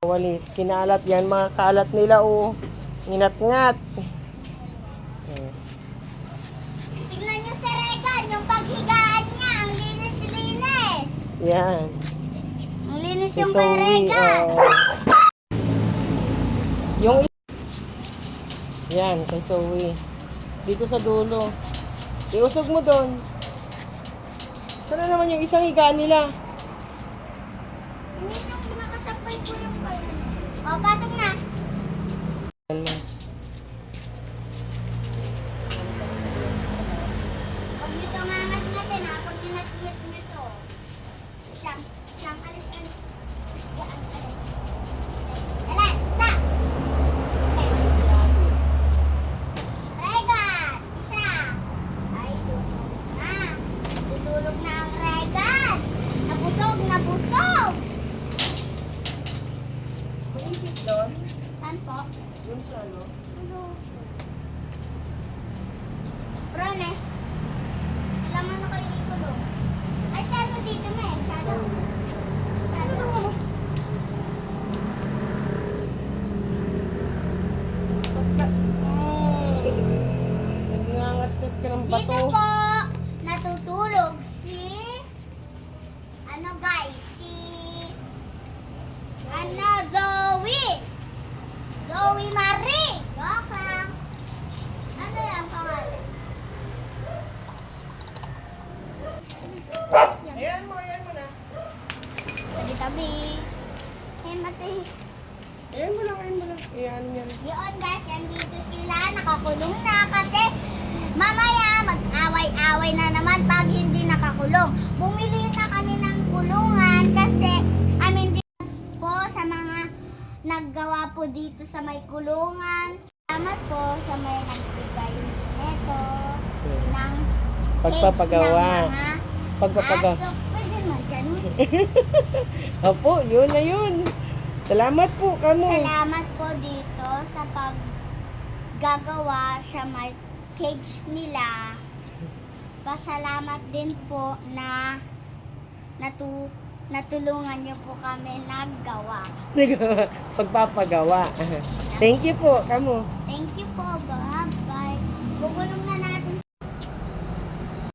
Walis, kinalat yan, mga kalat nila, oh. Nginat-ngat. Tignan nyo si Regan, yung paghigaan niya, ang linis-linis. Yan. Ang linis Si yung kay Zoe, Regan. yung yan, kay Zoe. Dito sa dulo. Iusog mo doon. Sana naman yung isang higaan nila. Hindi nung nakasapay ko yung kayo. O, pasok na. Yan mo. Pag nito mangat natin ha, pag ginat-ngat nyo to. Siyam, alis. Yan, alis. Alis, sa! Regan, isa. Ay, tutulog na. Tutulog na ang Regan. Nabusog. Maingit doon. Saan po? Yun sa ano? Rone, kailangan na kayo ikulong. Ay, saan dito, me? Saan? Nangangat-ngat ka ng Dito bato. po, natutulog si, guys, Zoe. Zoe Marie. Joke lang. Ano yan, pangalan? Ayan mo na. Tabi-tabi. Hey, mati. Ayan mo lang. Ayan yan. Yun guys, nandito sila, nakakulong na kasi mamaya mag-away-away na naman pag hindi nakakulong. Bumili na kami ng kulungan kasi amin din po sa mga naggawa po dito sa may kulungan. Salamat po sa may nagbigay neto ng Pagpapagawa. cage ng mga Pagpapagawa. aso. Pwede naman ganun. Opo, yun na yun. Salamat po kamo. Salamat po dito sa paggagawa sa may cage nila. Pasalamat din po na natulungan niyo po kami naggawa. Pagpapagawa. Thank you po kamo. Thank